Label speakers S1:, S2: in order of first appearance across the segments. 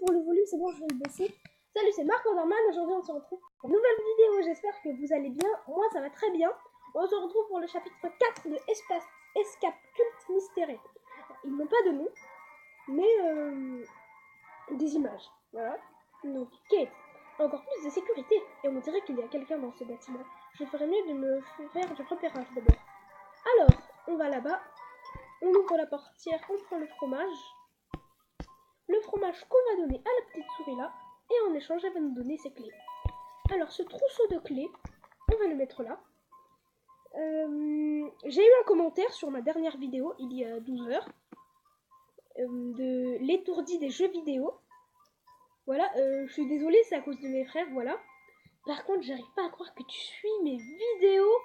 S1: pour le volume, c'est bon, je vais le baisser. Salut, c'est Marc Anderman. Aujourd'hui, on se retrouve pour une nouvelle vidéo. J'espère que vous allez bien. Moi, ça va très bien. On se retrouve pour le chapitre 4 de Escape Culte Mystérieux. Ils n'ont pas de nom, mais des images. Voilà. Donc, Kate, encore plus de sécurité. Et on dirait qu'il y a quelqu'un dans ce bâtiment. Je ferais mieux de me faire du repérage d'abord. Alors, on va là-bas. On ouvre la portière, on prend le fromage. Le fromage qu'on va donner à la petite souris là. Et en échange, elle va nous donner ses clés. Alors, ce trousseau de clés, on va le mettre là. J'ai eu un commentaire sur ma dernière vidéo, il y a 12 heures, de l'étourdi des jeux vidéo. Voilà, je suis désolée, c'est à cause de mes frères, voilà. Par contre, j'arrive pas à croire que tu suis mes vidéos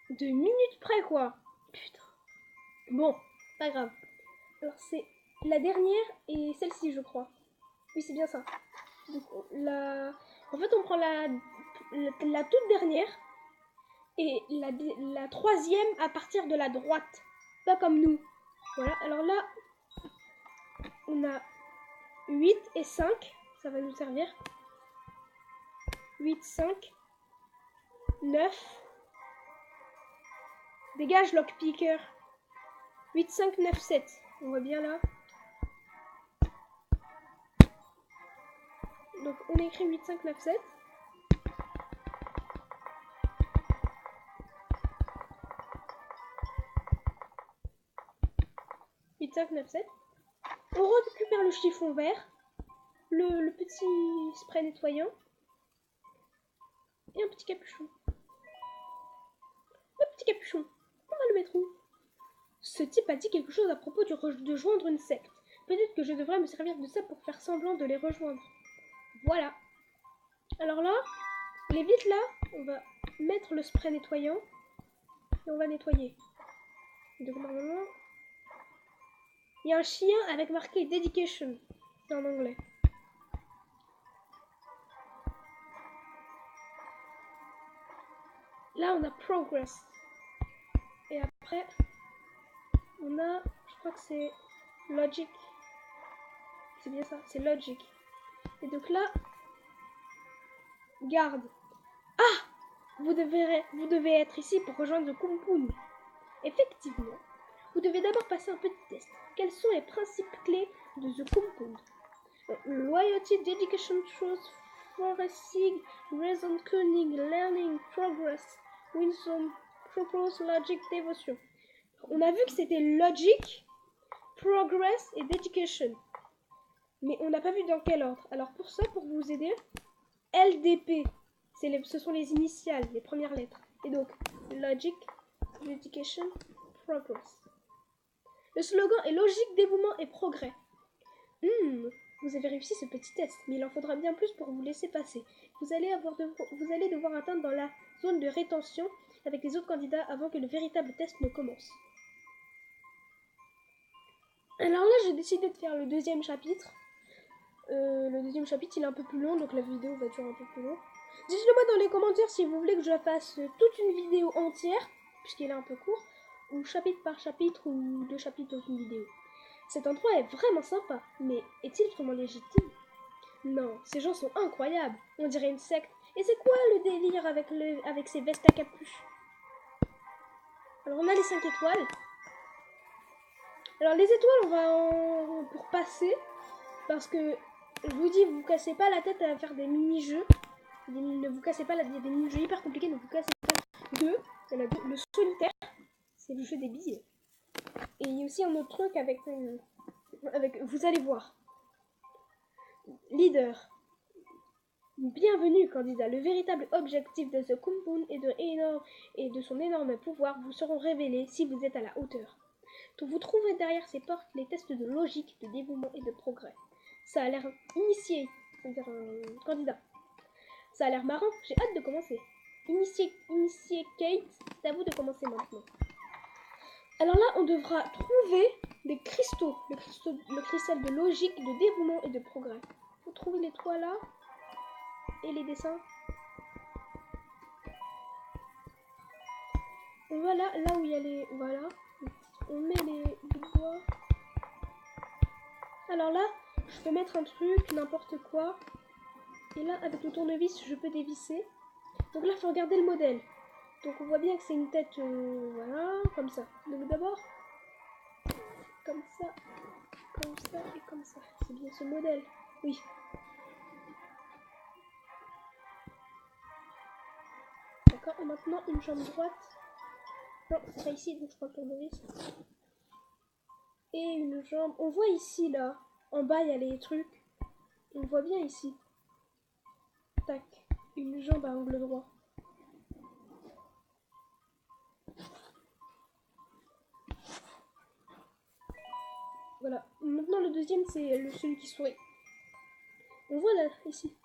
S1: de minutes près, quoi. Putain. Bon, pas grave. Alors, c'est la dernière et celle-ci, je crois. Oui, c'est bien ça. Donc, en fait, on prend la toute dernière et la troisième à partir de la droite. Pas comme nous. Voilà, alors là, on a 8 et 5. Ça va nous servir. 8, 5, 9. Dégage, lockpicker. 8, 5, 9, 7. On voit bien là. Donc, on écrit 8, 5, 9, 7. On récupère le chiffon vert, le petit spray nettoyant et un petit capuchon. Le petit capuchon, on va le mettre où? Ce type a dit quelque chose à propos de joindre une secte. Peut-être que je devrais me servir de ça pour faire semblant de les rejoindre. Voilà. Alors là, les vitres là, on va mettre le spray nettoyant et on va nettoyer. Donc normalement, il y a un chien avec marqué Dedication. C'est en anglais. Là, on a Progress. Et après, on a, je crois que c'est Logic. C'est bien ça, c'est Logic. Et donc là, garde. Ah! Vous devez être ici pour rejoindre le compound. Effectivement. Vous devez d'abord passer un petit test. Quels sont les principes clés de The Compound? Loyalty, Dedication, Truth, Forensic, Reason, Cunning, Learning, Progress, Wisdom, Purpose, Logic, Devotion. On a vu que c'était Logic, Progress et Dedication. Mais on n'a pas vu dans quel ordre. Alors pour ça, pour vous aider, LDP, ce sont les initiales, les premières lettres. Et donc, Logic, Dedication, Progress. Le slogan est logique, dévouement et progrès. Vous avez réussi ce petit test, mais il en faudra bien plus pour vous laisser passer. Vous allez devoir atteindre dans la zone de rétention avec les autres candidats avant que le véritable test ne commence. Alors là, j'ai décidé de faire le deuxième chapitre. Le deuxième chapitre, il est un peu plus long, donc la vidéo va durer un peu plus long. Dites-le moi dans les commentaires si vous voulez que je fasse toute une vidéo entière, puisqu'il est un peu court, ou chapitre par chapitre, ou 2 chapitres dans une vidéo. Cet endroit est vraiment sympa, mais est-il vraiment légitime? Non, ces gens sont incroyables, on dirait une secte. Et c'est quoi le délire avec ces vestes à capuche? Alors on a les 5 étoiles. Alors les étoiles, on va pour passer, parce que je vous dis, vous cassez pas la tête à faire des mini-jeux. Ne vous cassez pas la tête, il y a des mini-jeux hyper compliqués, ne vous cassez pas. Il y en a deux. Le solitaire, c'est le jeu des billets. Et il y a aussi un autre truc avec vous allez voir. Leader. Bienvenue, candidat. Le véritable objectif de ce compound et de son énorme pouvoir vous seront révélés si vous êtes à la hauteur. Vous trouverez derrière ces portes les tests de logique, de dévouement et de progrès. Ça a l'air initié, c'est-à-dire un candidat. Ça a l'air marrant, j'ai hâte de commencer. Initié Kate, c'est à vous de commencer maintenant. Alors là, on devra trouver des cristaux. Le cristal de logique, de dévouement et de progrès. Vous trouvez les trois là et les dessins. On va là où il y a les... Voilà. On met les bois. Alors là, je peux mettre un truc, n'importe quoi. Et là, avec le tournevis, je peux dévisser. Donc là, il faut regarder le modèle. Donc on voit bien que c'est une tête, voilà, comme ça. Donc d'abord, comme ça et comme ça. C'est bien ce modèle. Oui. D'accord, et maintenant une jambe droite. Non, c'est pas ici, donc je prends le tournevis. Et une jambe. On voit ici, là. En bas, il y a les trucs. On voit bien ici. Tac. Une jambe à angle droit. Voilà. Maintenant, le deuxième, c'est celui qui sourit. On voit là, ici.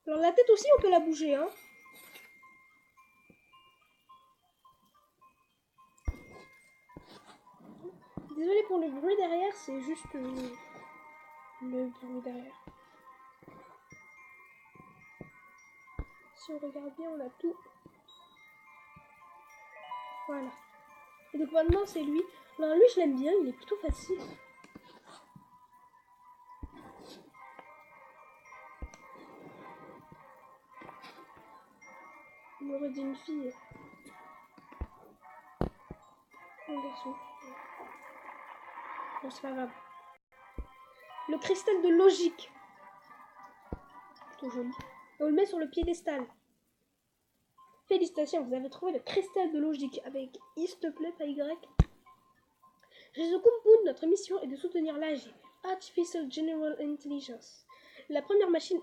S1: Alors, la tête aussi, on peut la bouger, hein. Désolé pour le bruit derrière, c'est juste le bruit derrière. Si on regarde bien, on a tout. Voilà. Et donc maintenant, c'est lui. Alors lui, je l'aime bien, il est plutôt facile. On aurait dit une fille. Un garçon. Bon, c'est pas grave. Le cristal de logique. Plutôt joli. Et on le met sur le piédestal. Félicitations, vous avez trouvé le cristal de logique avec I, s'il te plaît, pas Y. Chez Kumpoon, notre mission est de soutenir l'AG, Artificial General Intelligence. La première machine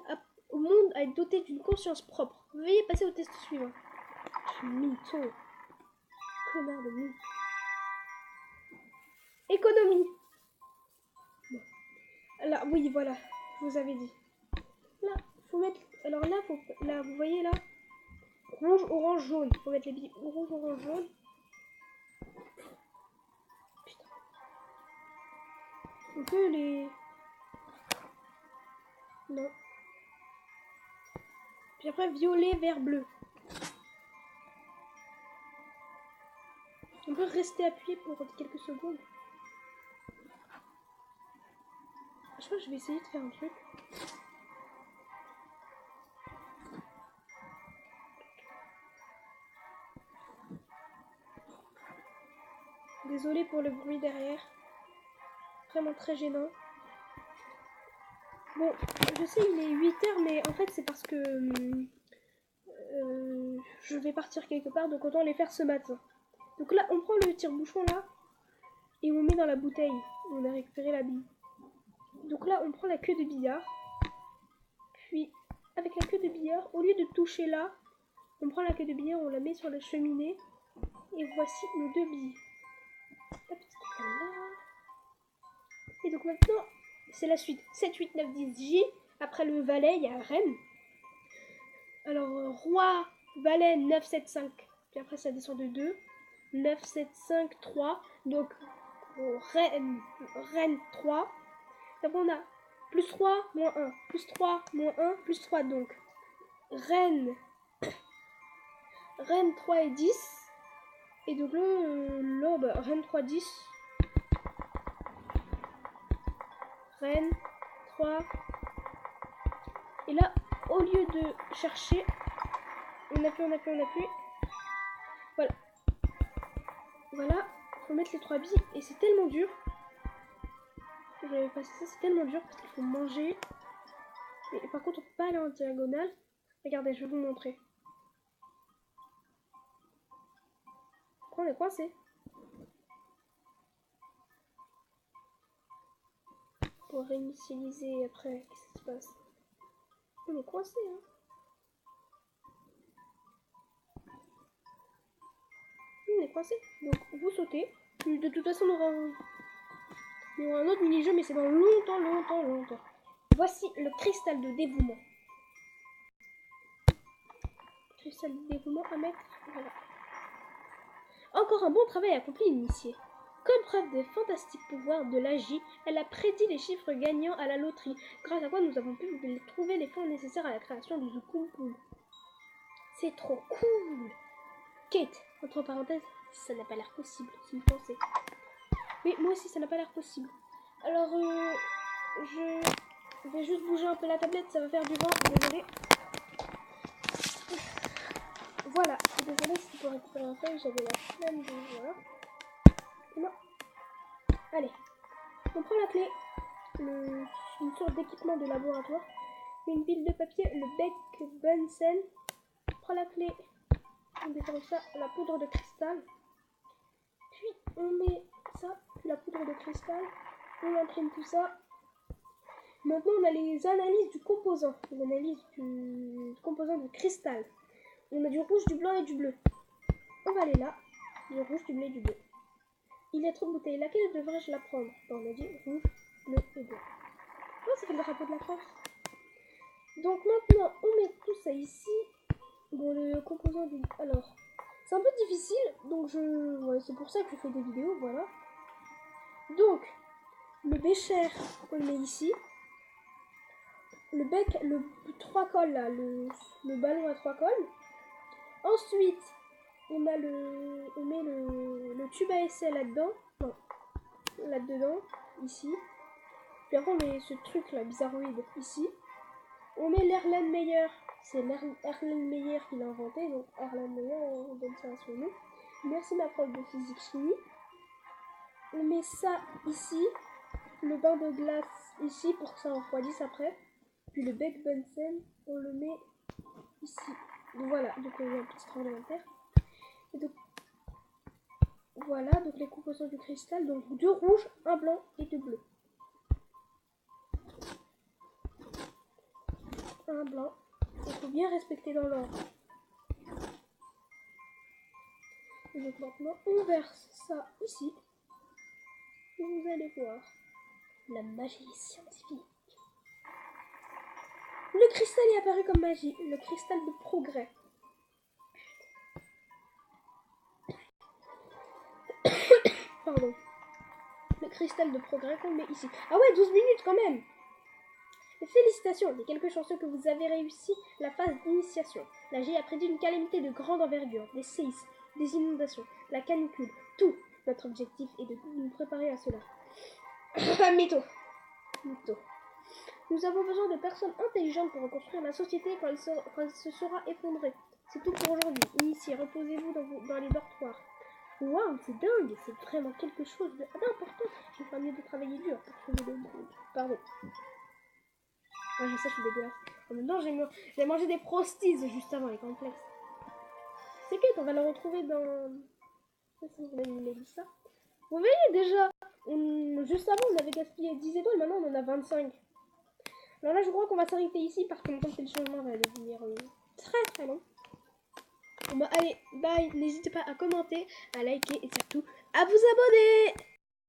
S1: au monde à être dotée d'une conscience propre. Veuillez passer au test suivant. Mytho. Connard de mytho. Économie. Bon. Là, oui, voilà, je vous avais dit. Là, faut mettre. Alors là, là, vous voyez là, rouge, orange, jaune. Faut mettre les billes rouge, orange, jaune. Putain. On peut les. Non. Puis après, violet, vert, bleu. On peut rester appuyé pour quelques secondes. Je crois que je vais essayer de faire un truc. Désolée pour le bruit derrière. Vraiment très gênant. Bon, je sais il est 8h, mais en fait c'est parce que je vais partir quelque part, donc autant les faire ce matin. Donc là, on prend le tire-bouchon là, et on met dans la bouteille. On a récupéré la bille. Donc là, on prend la queue de billard. Puis, avec la queue de billard, au lieu de toucher là, on prend la queue de billard, on la met sur la cheminée. Et voici nos deux billes. Hop, là. Et donc maintenant, c'est la suite. 7, 8, 9, 10, J. Après le valet, il y a reine. Alors, roi, valet, 9, 7, 5. Puis après, ça descend de 2. 9, 7, 5, 3. Donc, reine, 3. Après, on a plus 3, moins 1. Plus 3, moins 1, plus 3. Donc, reine 3 et 10. Et donc là, bah, reine 3, 10. Reine 3. Et là, au lieu de chercher, on appuie. Voilà. Voilà. Faut mettre les 3 billes. Et c'est tellement dur. J'avais passé ça, c'est tellement dur parce qu'il faut manger. Et par contre, on peut pas aller en diagonale. Regardez, je vais vous montrer. On est coincé. Pour réinitialiser après, qu'est-ce qui se passe? On est coincé, hein. On est coincé. Donc vous sautez. De toute façon, il y aura un autre mini-jeu, mais c'est dans longtemps. Voici le cristal de dévouement. Cristal de dévouement à mettre. Voilà. Encore un bon travail accompli, initié. Comme preuve des fantastiques pouvoirs de l'AJ, elle a prédit les chiffres gagnants à la loterie, grâce à quoi nous avons pu trouver les fonds nécessaires à la création de The Kumpoon. C'est trop cool! Kate, Entre parenthèses, ça n'a pas l'air possible, si vous pensez. Mais moi aussi, ça n'a pas l'air possible. Alors, je vais juste bouger un peu la tablette, ça va faire du vent, désolé. Voilà, désolé si pour récupérer un feuille, j'avais la flemme de... Voilà. Non. Allez, on prend la clé, une sorte d'équipement de laboratoire, une pile de papier, le bec Bunsen, on prend la clé, on décolle ça, la poudre de cristal, puis on met ça, puis la poudre de cristal, on imprime tout ça. Maintenant on a les analyses du composant, de cristal. On a du rouge, du blanc et du bleu. On va aller là, du rouge, du bleu et du bleu. Il y a 3 bouteilles, laquelle devrais-je la prendre? On a dit rouge, bleu et blanc. Oh, c'est le drapeau de la France. Donc maintenant, on met tout ça ici. Bon, le composant du... Alors, c'est un peu difficile, donc ouais, c'est pour ça que je fais des vidéos, voilà. Donc, le bécher, on le met ici. Le bec, le 3 cols là, le ballon à 3 cols. Ensuite, on met le tube à essai là-dedans. Non, là-dedans, ici. Puis après, on met ce truc là, bizarroïde, ici. On met l'Erlenmeyer. C'est l'Erlenmeyer qui l'a inventé, donc Erlenmeyer, on donne ça à son nom. Merci ma prof de physique-chimie. On met ça ici. Le bain de glace ici pour que ça refroidisse après. Puis le bec Bunsen, on le met ici. Donc voilà, donc il y a un petit tremblement. Et donc voilà, donc les composants du cristal, donc 2 rouges, 1 blanc et 2 bleus. Un blanc, il faut bien respecter dans l'ordre. Et donc maintenant, on verse ça ici. Et vous allez voir la magie scientifique. Le cristal est apparu comme magie, le cristal de progrès. Pardon. Le cristal de progrès qu'on met ici. Ah ouais, 12 minutes quand même. Félicitations, les quelques chanceux que vous avez réussi la phase d'initiation. La G a prédit une calamité de grande envergure, des séismes, des inondations, la canicule, tout. Notre objectif est de nous préparer à cela. Mytho. Nous avons besoin de personnes intelligentes pour reconstruire la société quand elle se sera effondrée. C'est tout pour aujourd'hui. Initiez, reposez-vous dans les dortoirs. Waouh, c'est dingue, c'est vraiment quelque chose d'important. Je ferai mieux de travailler dur pour trouver le monde. Pardon. Ouais, je sais, je suis dégueulasse. En même temps, j'ai mangé des prosties juste avant les complexes. C'est quête, on va le retrouver dans... ça. Vous voyez déjà, juste avant, on avait gaspillé 10 étoiles, maintenant on en a 25. Alors là, je crois qu'on va s'arrêter ici parce que mon temps de téléchargement va devenir très très long. Bon bah allez, bye, n'hésitez pas à commenter, à liker et surtout à vous abonner.